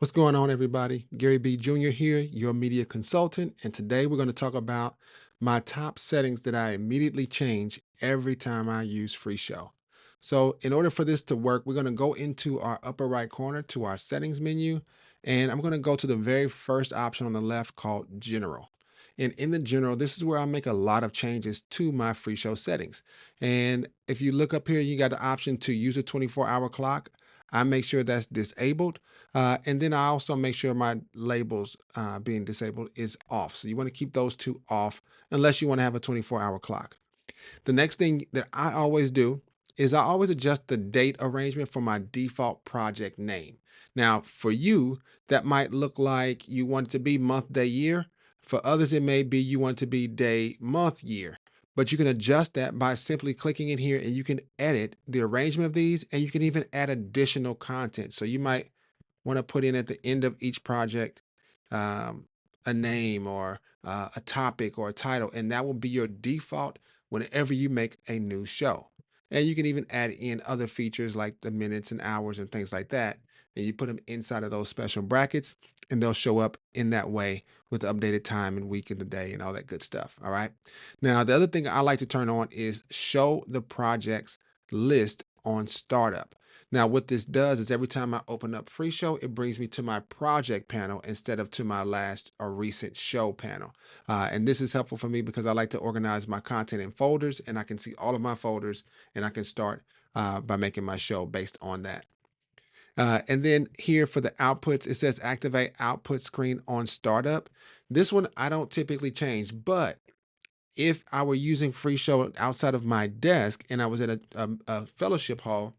What's going on, everybody? Gary B. Jr. here, your media consultant, and today we're going to talk about my top settings that I immediately change every time I use FreeShow. So, in order for this to work, we're going to go into our upper right corner to our settings menu, and I'm going to go to the very first option on the left called General. And in the general, this is where I make a lot of changes to my FreeShow settings. And if you look up here, you got the option to use a 24-hour clock. I make sure that's disabled. And then I also make sure my labels being disabled is off. So you want to keep those two off unless you want to have a 24-hour clock. The next thing that I always do is I always adjust the date arrangement for my default project name. Now, for you, that might look like you want it to be month, day, year. For others, it may be you want it to be day, month, year. But you can adjust that by simply clicking in here and you can edit the arrangement of these and you can even add additional content. So you might want to put in at the end of each project um, a name or a topic or a title, and that will be your default whenever you make a new show. And you can even add in other features like the minutes and hours and things like that. And you put them inside of those special brackets, and they'll show up in that way with the updated time and week and the day and all that good stuff. All right. Now, the other thing I like to turn on is show the projects list on startup. Now, what this does is every time I open up Free Show, it brings me to my project panel instead of to my last or recent show panel. And this is helpful for me because I like to organize my content in folders and I can see all of my folders and I can start by making my show based on that. And then here for the outputs, it says activate output screen on startup. This one I don't typically change, but if I were using Free Show outside of my desk and I was at a fellowship hall,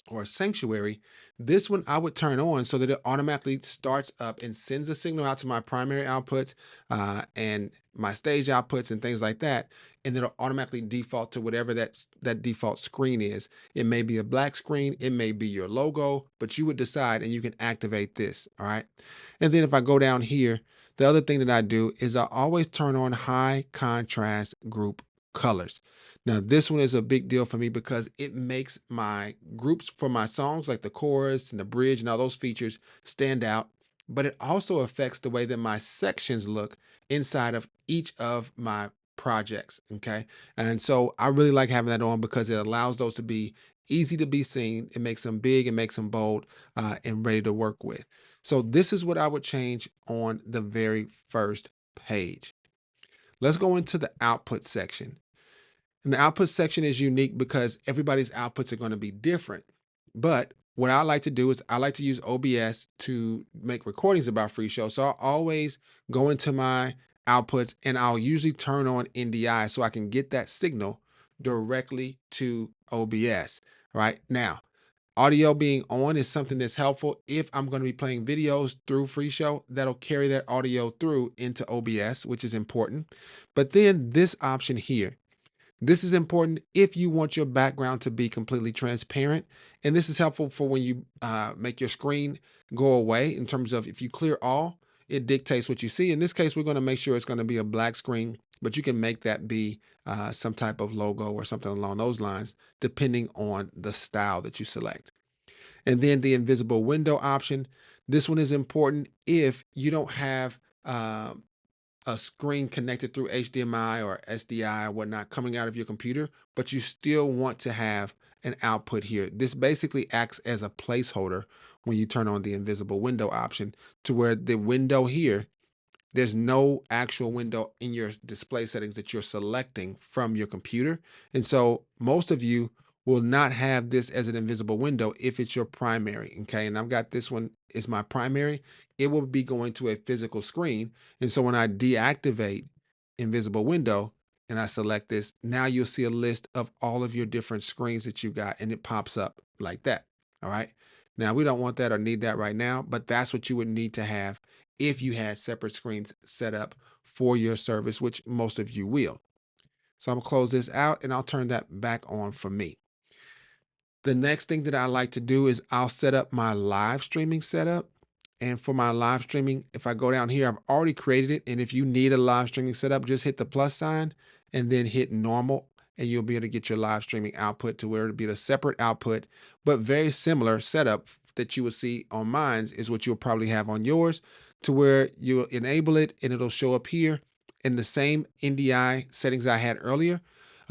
or sanctuary, this one I would turn on so that it automatically starts up and sends a signal out to my primary outputs and my stage outputs and things like that. And it'll automatically default to whatever that default screen is. It may be a black screen, it may be your logo, but you would decide and you can activate this. All right. And then if I go down here, the other thing that I do is I always turn on high contrast group colors. Now, this one is a big deal for me because it makes my groups for my songs, like the chorus and the bridge and all those features, stand out. But it also affects the way that my sections look inside of each of my projects. Okay. And so I really like having that on because it allows those to be easy to be seen. It makes them big, it makes them bold and ready to work with. So, this is what I would change on the very first page. Let's go into the output section. And the output section is unique because everybody's outputs are going to be different. But what I like to do is I like to use OBS to make recordings about Free Show. So I'll always go into my outputs and I'll usually turn on NDI so I can get that signal directly to OBS. Right now, audio being on is something that's helpful. If I'm going to be playing videos through Free Show, that'll carry that audio through into OBS, which is important. But then this option here, this is important if you want your background to be completely transparent. And this is helpful for when you make your screen go away in terms of if you clear all, it dictates what you see. In this case, we're going to make sure it's going to be a black screen, but you can make that be some type of logo or something along those lines, depending on the style that you select. And then the invisible window option. This one is important if you don't have a screen connected through HDMI or SDI or whatnot coming out of your computer, but you still want to have an output here. This basically acts as a placeholder when you turn on the invisible window option to where the window here, there's no actual window in your display settings that you're selecting from your computer. And so most of you will not have this as an invisible window if it's your primary. Okay. And I've got this one is my primary. It will be going to a physical screen. And so when I deactivate invisible window and I select this, now you'll see a list of all of your different screens that you got and it pops up like that. All right. Now we don't want that or need that right now, but that's what you would need to have if you had separate screens set up for your service, which most of you will. So I'm gonna close this out and I'll turn that back on for me. The next thing that I like to do is I'll set up my live streaming setup. And for my live streaming, if I go down here, I've already created it. And if you need a live streaming setup, just hit the plus sign and then hit normal. And you'll be able to get your live streaming output to where it'll be a separate output, but very similar setup that you will see on mine is what you'll probably have on yours, to where you'll enable it and it'll show up here in the same NDI settings I had earlier,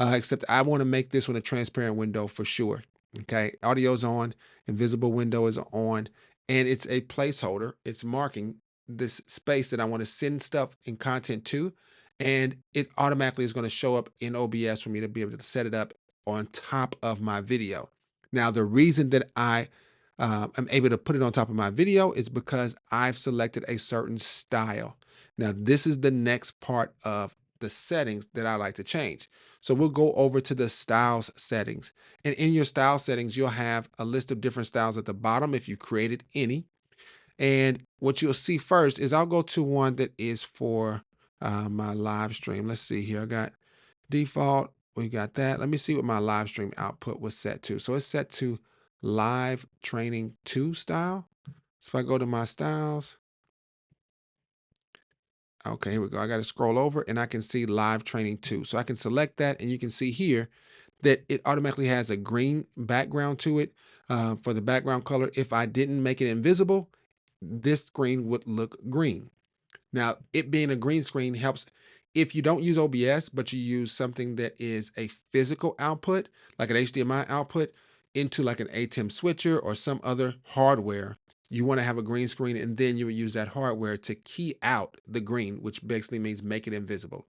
except I want to make this one a transparent window for sure. Okay, audio's on, invisible window is on, and it's a placeholder. It's marking this space that I want to send stuff and content to, and it automatically is going to show up in OBS for me to be able to set it up on top of my video. Now, the reason that I'm able to put it on top of my video is because I've selected a certain style. Now, this is the next part of the settings that I like to change. So we'll go over to the styles settings. And in your style settings, you'll have a list of different styles at the bottom if you created any. And what you'll see first is I'll go to one that is for my live stream. Let's see here. I got default. We got that. Let me see what my live stream output was set to. So it's set to live training 2 style. So if I go to my styles, okay, here we go. I got to scroll over and I can see live training 2. So I can select that and you can see here that it automatically has a green background to it for the background color. If I didn't make it invisible, this screen would look green. Now, it being a green screen helps if you don't use OBS, but you use something that is a physical output, like an HDMI output, into like an ATEM switcher or some other hardware. You want to have a green screen, and then you would use that hardware to key out the green, which basically means make it invisible.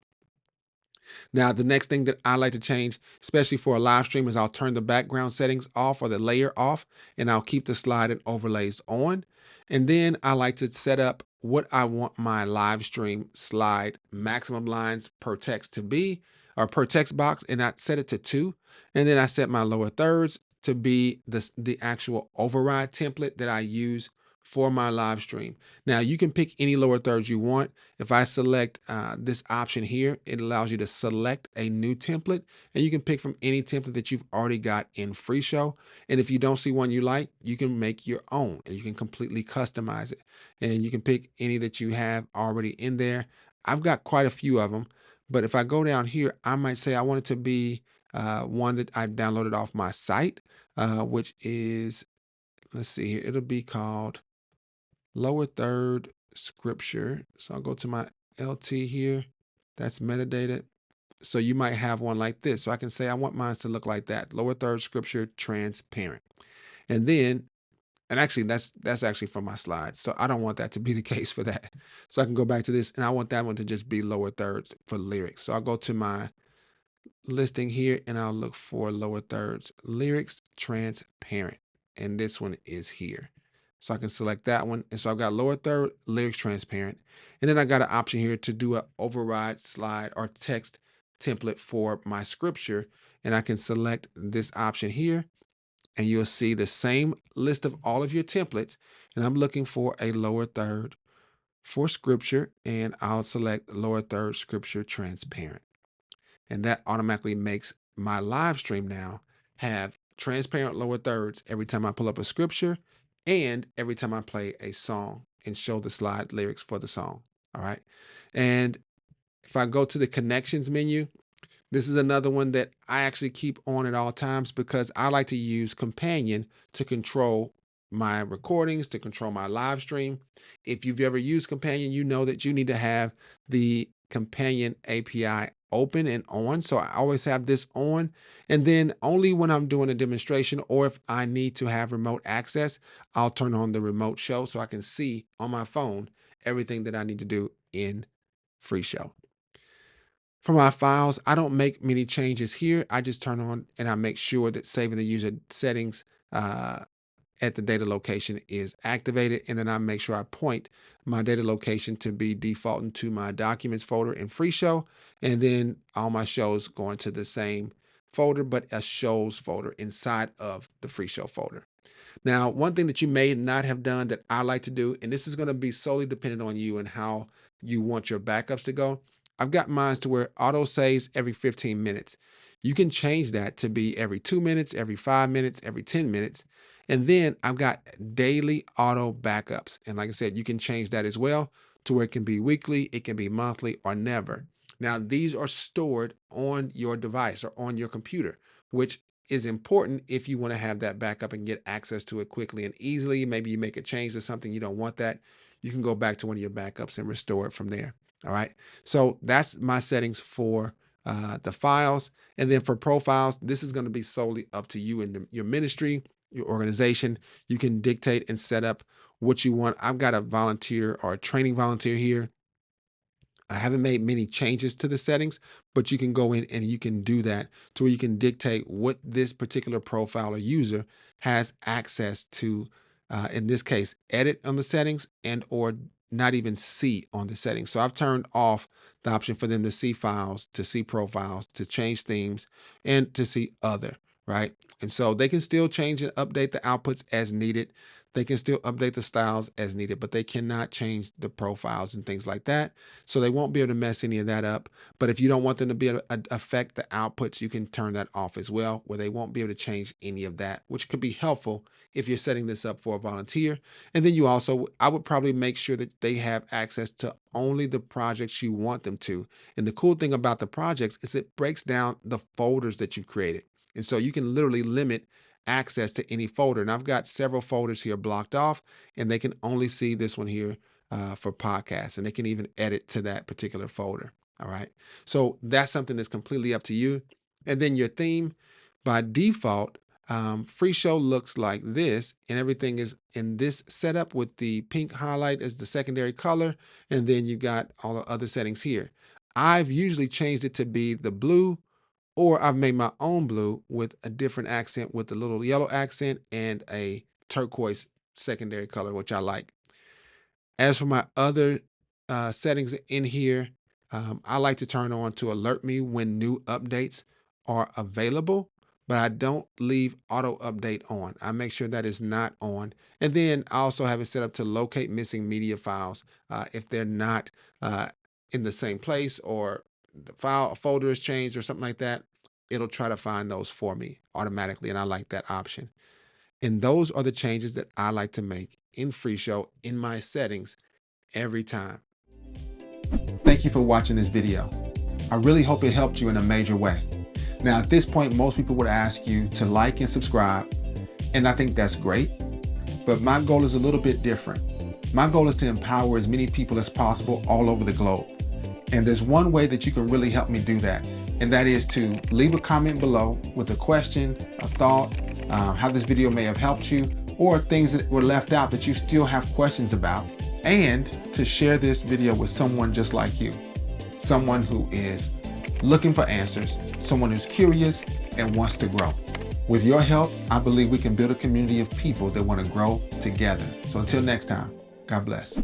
Now, the next thing that I like to change, especially for a live stream, is I'll turn the background settings off or the layer off, and I'll keep the slide and overlays on. And then I like to set up what I want my live stream slide maximum lines per text to be, or per text box, and I set it to 2. And then I set my lower thirds to be the actual override template that I use for my live stream. Now, you can pick any lower thirds you want. If I select this option here, it allows you to select a new template, and you can pick from any template that you've already got in FreeShow. And if you don't see one you like, you can make your own and you can completely customize it. And you can pick any that you have already in there. I've got quite a few of them, but if I go down here, I might say I want it to be one that I downloaded off my site, which is, let's see here, it'll be called lower third scripture. So I'll go to my LT here. That's metadata. So you might have one like this. So I can say I want mine to look like that. Lower third scripture transparent. And then, and actually that's actually from my slides. So I don't want that to be the case for that. So I can go back to this and I want that one to just be lower thirds for lyrics. So I'll go to my listing here and I'll look for lower thirds lyrics transparent. And this one is here. So I can select that one. And so I've got lower third lyrics transparent. And then I got an option here to do an override slide or text template for my scripture. And I can select this option here and you'll see the same list of all of your templates. And I'm looking for a lower third for scripture and I'll select lower third scripture transparent. And that automatically makes my live stream now have transparent lower thirds every time I pull up a scripture and every time I play a song and show the slide lyrics for the song. All right. And if I go to the connections menu, this is another one that I actually keep on at all times because I like to use Companion to control my recordings, to control my live stream. If you've ever used Companion, you know that you need to have the Companion API open and on. So I always have this on. And then only when I'm doing a demonstration or if I need to have remote access, I'll turn on the remote show so I can see on my phone everything that I need to do in FreeShow. For my files, I don't make many changes here. I just turn on and I make sure that saving the user settings at the data location is activated. And then I make sure I point my data location to be defaulting to my documents folder in FreeShow. And then all my shows go into the same folder, but a shows folder inside of the FreeShow folder. Now, one thing that you may not have done that I like to do, and this is going to be solely dependent on you and how you want your backups to go. I've got mine to where auto saves every 15 minutes. You can change that to be every 2 minutes, every 5 minutes, every 10 minutes. And then I've got daily auto backups. And like I said, you can change that as well to where it can be weekly, it can be monthly, or never. Now, these are stored on your device or on your computer, which is important if you want to have that backup and get access to it quickly and easily. Maybe you make a change to something, you don't want that. You can go back to one of your backups and restore it from there. All right. So that's my settings for the files. And then for profiles, this is going to be solely up to you and your ministry, your organization. You can dictate and set up what you want. I've got a volunteer or a training volunteer here. I haven't made many changes to the settings, but you can go in and you can do that to where you can dictate what this particular profile or user has access to, in this case, edit on the settings and or not even see on the settings. So I've turned off the option for them to see files, to see profiles, to change themes, and to see other, right? And so they can still change and update the outputs as needed. They can still update the styles as needed, but they cannot change the profiles and things like that. So they won't be able to mess any of that up. But if you don't want them to be able to affect the outputs, you can turn that off as well, where they won't be able to change any of that, which could be helpful if you're setting this up for a volunteer. And then you also, I would probably make sure that they have access to only the projects you want them to. And the cool thing about the projects is it breaks down the folders that you've created. And so you can literally limit access to any folder. And I've got several folders here blocked off, and they can only see this one here for podcasts, and they can even edit to that particular folder. All right. So that's something that's completely up to you. And then your theme, by default, FreeShow looks like this, and everything is in this setup with the pink highlight as the secondary color. And then you've got all the other settings here. I've usually changed it to be the blue, or I've made my own blue with a different accent with a little yellow accent and a turquoise secondary color, which I like. As for my other settings in here, I like to turn on to alert me when new updates are available, but I don't leave auto update on. I make sure that is not on. And then I also have it set up to locate missing media files if they're not in the same place, or the file folder is changed or something like that. It'll try to find those for me automatically, and I like that option. And those are the changes that I like to make in FreeShow in my settings every time. Thank you for watching this video. I really hope it helped you in a major way. Now, at this point, most people would ask you to like and subscribe, and I think that's great, but my goal is a little bit different. My goal is to empower as many people as possible all over the globe. And there's one way that you can really help me do that, and that is to leave a comment below with a question, a thought, how this video may have helped you, or things that were left out that you still have questions about, and to share this video with someone just like you, someone who is looking for answers, someone who's curious and wants to grow. With your help, I believe we can build a community of people that want to grow together. So until next time, God bless.